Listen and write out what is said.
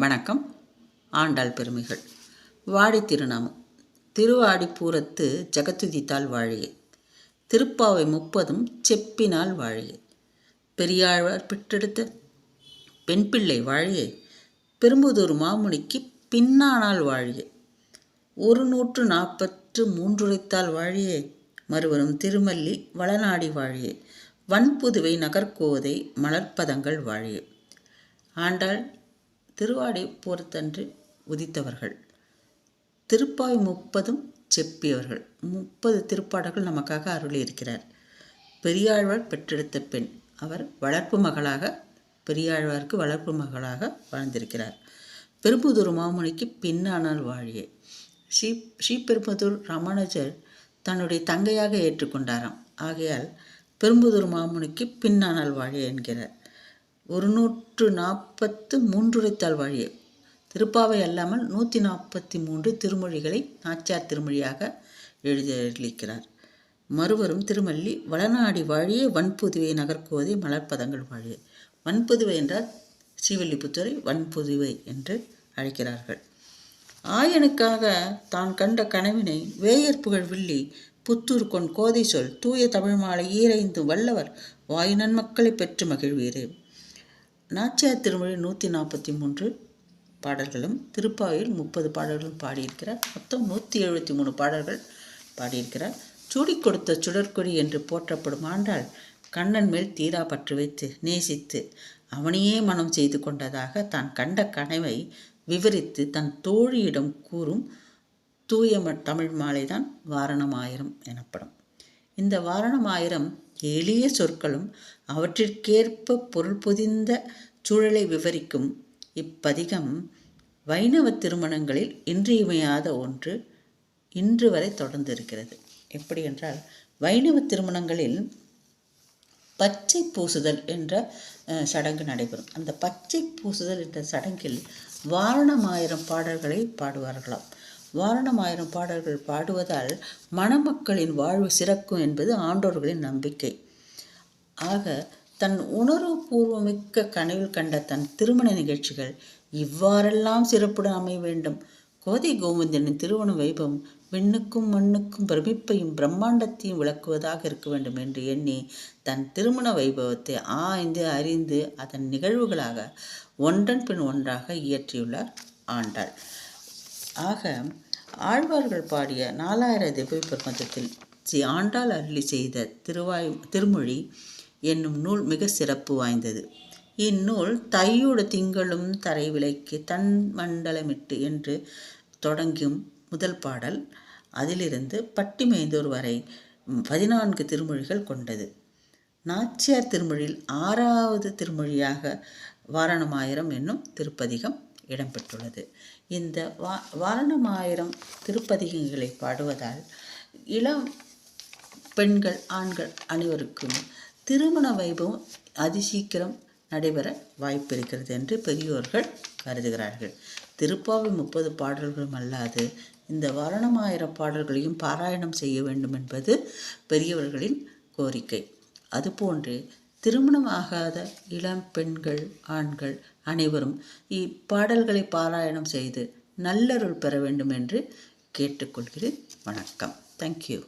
வணக்கம். ஆண்டாள் பெருமைகள். வாடி திருநாமம். திருவாடிப்பூரத்து ஜகத்துதித்தாள் வாழியே. திருப்பாவை 30 செப்பினால் வாழியே. பெரியாழ்வார் பெற்றெடுத்த பெண் பிள்ளை வாழியே. பெரும்புதூர் மாமுனிக்கு பின்னானால் வாழியே. 143 வாழியே. மறுவரும் திருமல்லி வளநாடி வாழியே. வன்புதுவை நகர்கோதை மலர்ப்பதங்கள் வாழியே. ஆண்டாள் திருவாடிப்பூரத்தன்று உதித்தவர்கள். திருப்பாவை 30 செப்பியவர்கள். 30 திருப்பாடல்கள் நமக்காக அருளியிருக்கிறார். பெரியாழ்வார் பெற்றெடுத்த பெண். அவர் வளர்ப்பு மகளாக, பெரியாழ்வாருக்கு வளர்ப்பு மகளாக வாழ்ந்திருக்கிறார். பெரும்புதூர் மாமுனிக்கு பின்னானால் வாழியே. ஸ்ரீபெரும்புதூர் ராமானுஜர் தன்னுடைய தங்கையாக ஏற்றுக்கொண்டாராம். ஆகையால் பெரும்புதூர் மாமுனிக்கு பின்னானால் வாழியே என்கிறார். 143 வாழியே. திருப்பாவை அல்லாமல் 143 திருமொழிகளை நாச்சியார் திருமொழியாக எழுதியிருக்கிறார். மறுவரும் திருமல்லி வளநாடி வாழியே. வன்புதுவை நகர்கோதை மலர்ப்பதங்கள் வாழியே. வன்புதுவை என்றால் ஸ்ரீவில்லிபுத்தூரை வன்புதுவை என்று அழைக்கிறார்கள். ஆயனுக்காக தான் கண்ட கனவினை வேயர் புகழ் வில்லி புத்தூர் கொண் கோதை சொல் தூய தமிழ் மாலை ஈரைந்து வல்லவர் வாயு நன்மக்களை பெற்று மகிழ்வீரே. நாச்சியார் திருமொழி 143 பாடல்களும் திருப்பாவையில் 30 பாடல்களும் பாடியிருக்கிறார். மொத்தம் 173 பாடல்கள் பாடியிருக்கிறார். சூடி கொடுத்த சுடற்கொடி என்று போற்றப்படும் ஆண்டாள் கண்ணன் மேல் தீரா பற்று வைத்து நேசித்து அவனையே மனம் செய்து கொண்டதாக தான் கண்ட கனவை விவரித்து தன் தோழியிடம் கூறும் தூய தமிழ் மாலைதான் வாரணமாயிரம் எனப்படும். இந்த வாரணமாயிரம் எளிய சொற்களும் அவற்றிற்கேற்ப பொருள் பொதிந்த சூழலை விவரிக்கும் இப்பதிகம் வைணவ திருமணங்களில் இன்றியமையாத ஒன்று. இன்று வரை தொடர்ந்து இருக்கிறது. எப்படி என்றால், வைணவ திருமணங்களில் பச்சை பூசுதல் என்ற சடங்கு நடைபெறும். அந்த பச்சை பூசுதல் என்ற சடங்கில் வாரணமாயிரம் பாடல்களை பாடுவார்களாம். வாரணமாயிரம் பாடல்கள் பாடுவதால் மணமக்களின் வாழ்வு சிறக்கும் என்பது ஆண்டோர்களின் நம்பிக்கை. ஆக தன் உணர்வுபூர்வமிக்க கனவில் கண்ட தன் திருமண நிகழ்ச்சிகள் இவ்வாறெல்லாம் சிறப்புடன் அமைய வேண்டும். கோதை கோவிந்தனின் திருமண வைபவம் விண்ணுக்கும் மண்ணுக்கும் பிரமிப்பையும் பிரம்மாண்டத்தையும் விளக்குவதாக இருக்க வேண்டும் என்று எண்ணி தன் திருமண வைபவத்தை ஆய்ந்து அறிந்து அதன் நிகழ்வுகளாக ஒன்றன் பின் ஒன்றாக இயற்றியுள்ளார் ஆண்டாள். ஆக ஆழ்வார்கள் பாடிய 4000 திவ்ய பிரபந்தத்தில் ஸ்ரீ ஆண்டாள் அருளி செய்த திருமொழி என்னும் நூல் மிக சிறப்பு வாய்ந்தது. இந்நூல் தையோடு திங்களும் தரை விலைக்கு தன் மண்டலமிட்டு என்று தொடங்கும் முதல் பாடல். அதிலிருந்து பட்டிமேந்தூர் வரை 14 திருமொழிகள் கொண்டது. நாச்சியார் திருமொழியில் 6வது திருமொழியாக வாரணமாயிரம் என்னும் திருப்பதிகம் இடம்பெற்றுள்ளது. இந்த வாரணமாயிரம் திருப்பதிகங்களை பாடுவதால் இளம் பெண்கள் ஆண்கள் அனைவருக்கும் திருமண வைபவம் அதிசீக்கிரம் நடைபெற வாய்ப்பு இருக்கிறது என்று பெரியோர்கள் கருதுகிறார்கள். திருப்பாவை 30 பாடல்களும் அல்லாது இந்த வாரணமாயிரம் பாடல்களையும் பாராயணம் செய்ய வேண்டும் என்பது பெரியவர்களின் கோரிக்கை. அதுபோன்று திருமணமாகாத இளம் பெண்கள் ஆண்கள் அனைவரும் இப்பாடல்களை பாராயணம் செய்து நல்லருள் பெற வேண்டும் என்று கேட்டுக்கொள்கிறேன். வணக்கம். தேங்க்யூ.